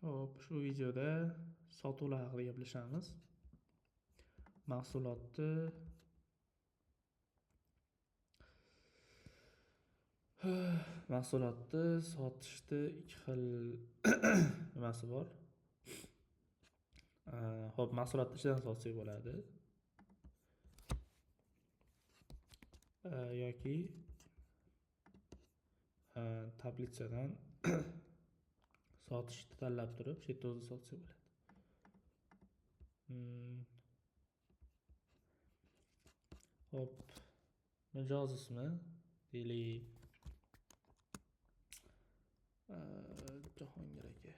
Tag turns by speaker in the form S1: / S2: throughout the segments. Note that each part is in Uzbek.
S1: Hop, shu videoda sotuvlar haqida gaplashamiz. Mahsulotni sotishda ikki xil nimasi bor. Hop, mahsulotni ichidan sotsak bo'ladi. Yoki tablitsadan sotishni tanlab turib, shu yerda o'zi sotsak bo'ladi. Hop, mijoz ismi deylik Jahongir aka.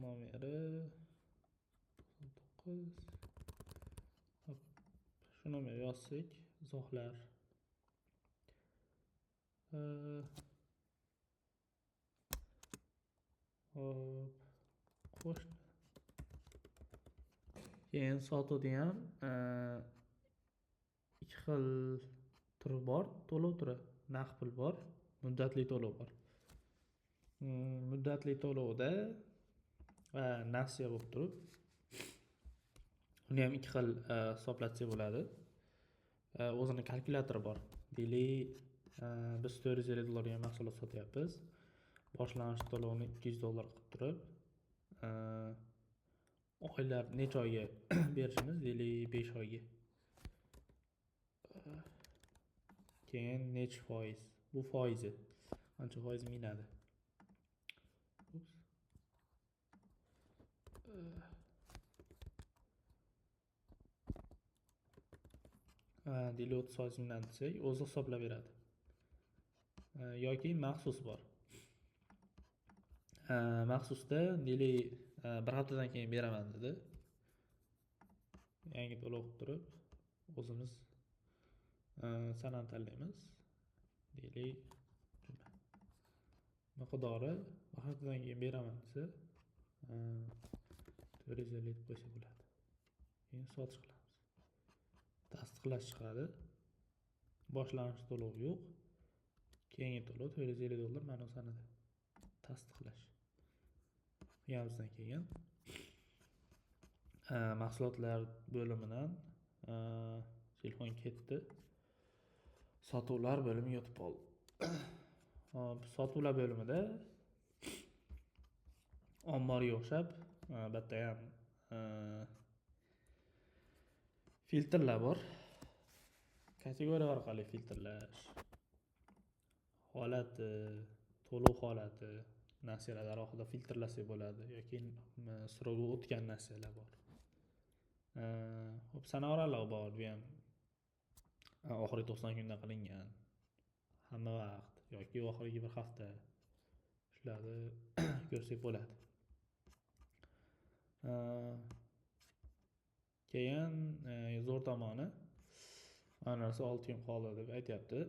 S1: Nomeri 9. Hop, shu nomerni yozsak, izohlar. Hop, qo'shni. Keyin sotuvda ham ikki xil turi bor, to'lov turi. Naqd pul bor, muddatli to'lov bor. Muddatli to'lovda nasiya bo'lib turib, uni ham ikki xil hisoblatsak bo'ladi. O'zini kalkulyatori bor. Deylik, biz $450 ga mahsulot sotyapmiz. Boshlang'ich to'lovni $200 qilib turib, oylar necha oyga berishimiz, deylik 5 oyga. Keyin necha foiz? Bu foizi. Qancha foiz minadi? Deylik 30% minadi desak, o'zi hisoblab beradi. Yoki maxsus bor. Maxsusda deylik bir haftadan keyin beraman dedi. Yangi to'lov qilib turib, o'zimiz sanani tanlaymiz. Deylik miqdori bir haftadan keyin beraman desa, 450 deb qo'ysa bo'ladi. Keyin sotish qilamiz. Tasdiqlash chiqadi. Boshlang'ich to'lov yo'q. Keyingi to'lov $450 mana bu sanada. Tasdiqlash. Qilganimizdan keyin mahsulotlar bo'limidan telefon ketdi. Sotuvlar bo'limi yotib qoldi. Sotuvlar bo'limida omboriga o'xshab bitta ham filtrlar bor. Kategoriya orqali filtrlash. Holati, to'lov holati, nasiyalar alohida filtrlasak bo'ladi yoki srogi o'tgan nasiyalar bor. Hop, sanoralar bor, bu ham oxirgi 90 kunda qilingan. Hamma vaqt yoki oxirgi bir hafta shularni ko'rsak bo'ladi. Keyin zo'r tomoni mana narsa 6 kun qoldi deb aytayapti.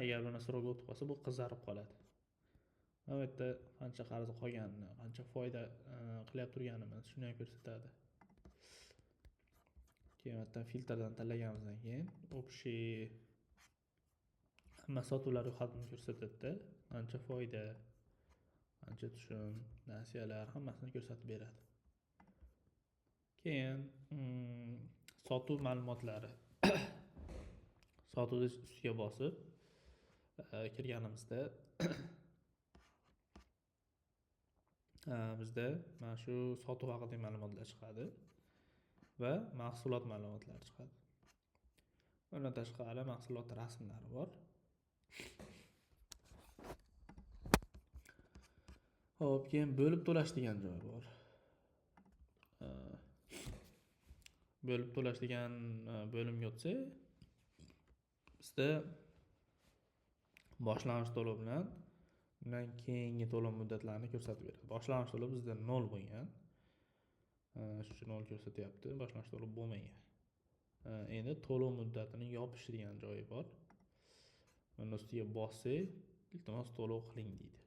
S1: Agar buni srogi o'tib qolsa, bu qizarib qoladi. Bu yerda qancha qarz qolganini, qancha foyda qilyapti turganimiz shuni ham ko'rsatadi. Keyin bitta filtrdan tanlaganimizdan keyin общий hamma sotuvlar ro'yxatini ko'rsatadi. Qancha foyda, qancha tushum, nasiyalar hammasini ko'rsatib beradi. Keyin sotuv ma'lumotlari. Sotuvni ustiga bosib kirganimizda bizda mana shu sotuv haqidagi ma'lumotlar chiqadi va mahsulot ma'lumotlari chiqadi. Bundan tashqari mahsulot rasmlari bor. Hop, keyin bo'lib to'lash degan joy bor. Bo'lib to'lash degan bo'limga o'tsak, bizda boshlang'ich to'lov bilan undan keyingi to'lov muddatlarini ko'rsatib beradi. Boshlang'ich to'lov bizda 0 bo'lgan. Shu 0 ko'rsatyapti, boshlang'ich to'lov bo'lmagan. Endi to'lov muddatini yopish degan joyi bor. Uni ustiga bossak, iltimos to'lov qiling deydi.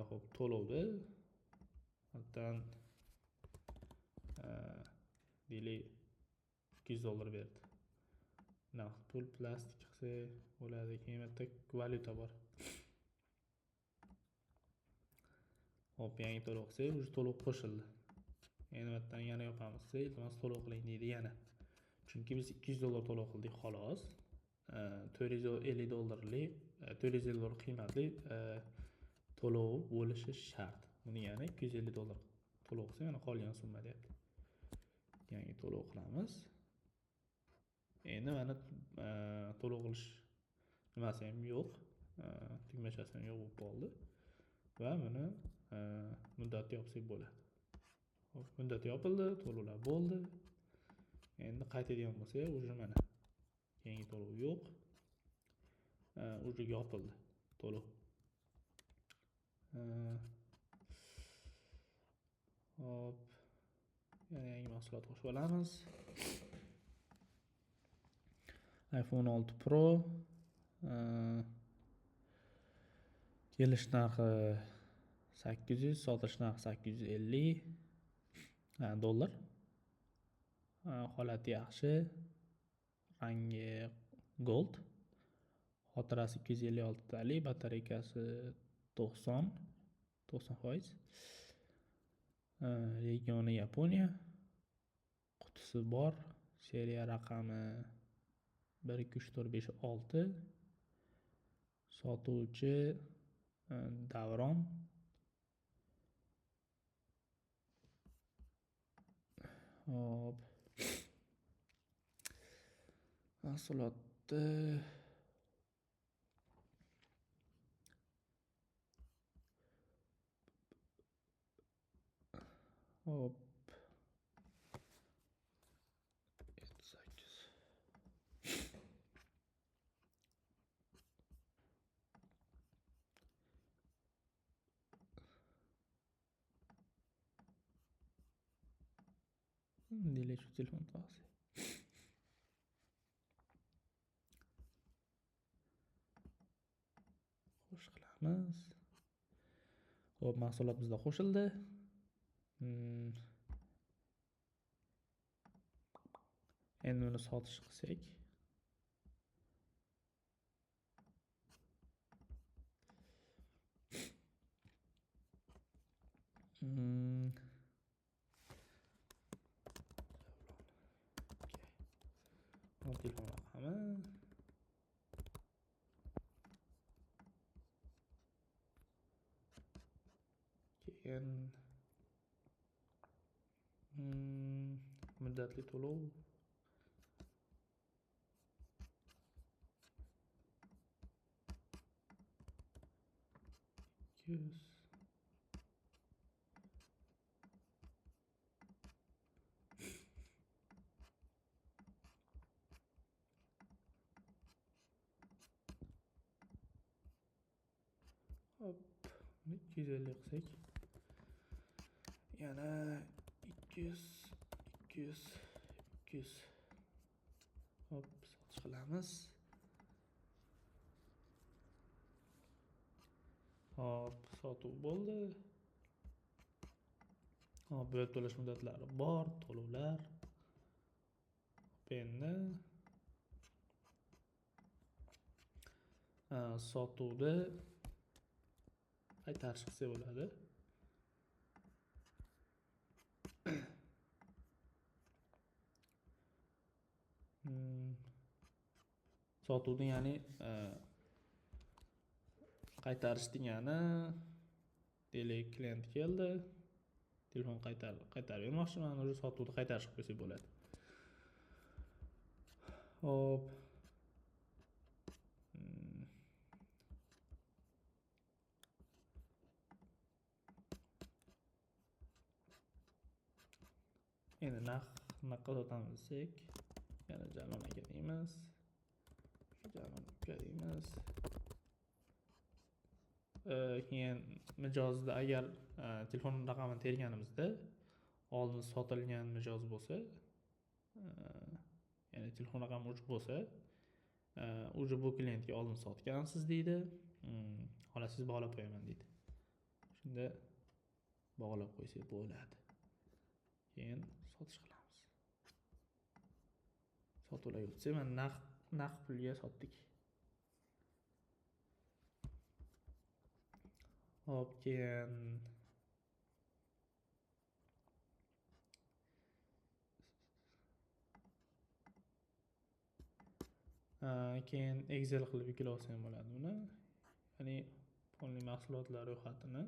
S1: Xo'p, to'lovni hattan deylik $200 berdi. Naqd pul, plastik qilsa bo'ladi. Keyin bitta valyuta bor. Hop, yangi to'lov qilsak, уже to'lov qo'shildi. Endi bu yerdan yana yopamiz. Iltimos to'lov qiling deydi yana. Chunki biz $200 to'lov qildik xolos. $450lik, $450 qiymatli to'lov bo'lishi shart. Buni yana $250 to'lov qilsa, yana qolgan summa deyapti. Yangi to'lov qilamiz. Endi mana to'lov qilish nimasi ham yo'q. Tugmachasi ham yo'q bo'lib qoldi. Va buni muddatni yopsak bo'ladi. Hop, muddat yopildi, to'lovlar bo'ldi. Endi qaytadigan bo'lsa, уже mana yangi to'lov yo'q. Уже yopildi to'lov. Hop, yana yangi mahsulot qo'shib olamiz. iPhone 6 Pro kelish narxi 800, sotish narxi 850 dollar. Holati yaxshi. Rangi gold. Xotirasi 256 talik, batareykasi 90%. Regioni Yaponiya. Qutisi bor. Seriya raqami 1 2 3 4 5 6. Sotuvchi Davron. Hop. Mahsulotni hop 8. Delete shu telefon tog'asi. Xo'sh qilamiz. Hop, mahsulot bizda qo'shildi. Endi uni sotish qilsak. Telefon raqami keyin muddatli to'lov hop 250 qilsak yana 200 hop sotish qilamiz. Hop, sotuv bo'ldi. Hop, bo'lib to'lash muddatlari bor, to'lovlar. Endi sotuvni qaytarish qilsa bo'ladi. Sotuvni ya'ni qaytarish degani deylik, klient keldi, telefon qaytarib bermoqchiman, o'sha sotuvni qaytarish qilib qo'ysak bo'ladi. Hop. Endi narxni sotamiz desak, yana Jalon aka deymiz. Jalon aka deymiz. Keyin mijozda agar telefon raqamini terganimizda oldin sotilgan mijoz bo'lsa, ya'ni telefon raqami o'chib bo'lsa, уже bu klientga oldin sotgansiz deydi. Xolos siz bog'lab qo'yaman deydi. Shunda bog'lab qo'ysak bo'ladi. Keyin sotish qilamiz. Sotuvlar o'tsa, mana naqd pulga sotdik. Hop, keyin Keyin Excel qilib yuklab olsam bo'ladi buni. Ya'ni polniy mahsulotlar ro'yxatini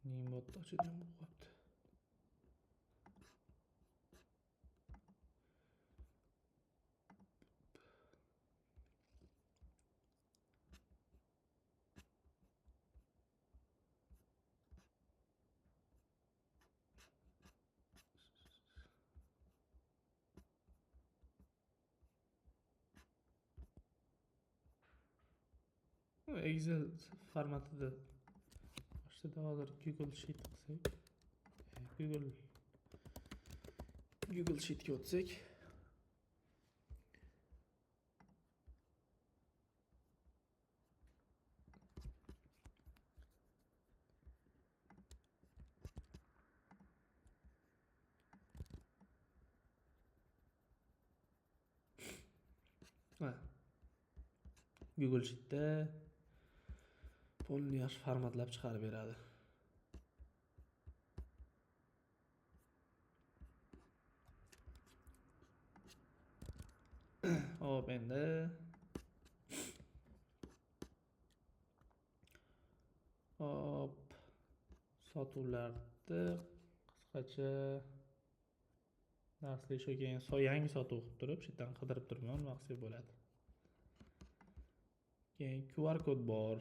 S1: Nimot ochilgan bo'lyapti. Excel formatida boshida hozir Google Sheet qilsak, Google Sheetga o'tsak, Google Sheetda polni yaxshi formatlab chiqarib beradi. Hop, endi sotuvlarni qisqacha darslik shu keyin yangi sotuv qilib turib, shu yerdan qidirib turibman, maqsad bo'ladi. Keyin QR kod bor.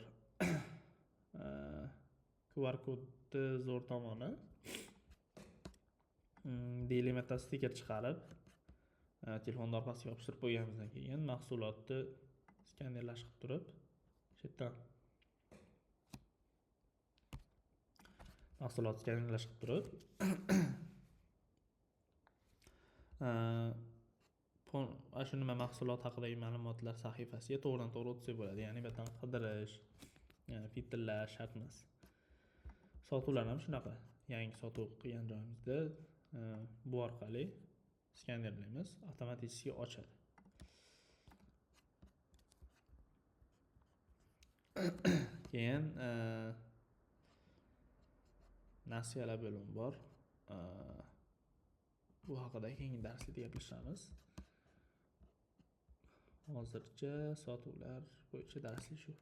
S1: QR kodni zo'r tomoni delimitda stiker chiqarib, telefon orqasiga yopishtirib qo'yganimizdan keyin mahsulotni skanerlash qilib turib, shu yerdan mahsulot skanerlash qilib turib, shu nima mahsulot haqidagi ma'lumotlar sahifasiga to'g'ridan-to'g'ri o'tsa bo'ladi. Ya'ni bu yerdan qidirish, filtrlash shart emas. Sotuvlar ham shunaqa. Yangi sotuv qilgan joyimizda bu orqali skanerlaymiz, avtomatik ochadi. Keyin nasiyalar bo'limi bor. Bu haqida keyingi darslarda gaplashamiz. Hozircha sotuvlar bo'yicha darslik shu.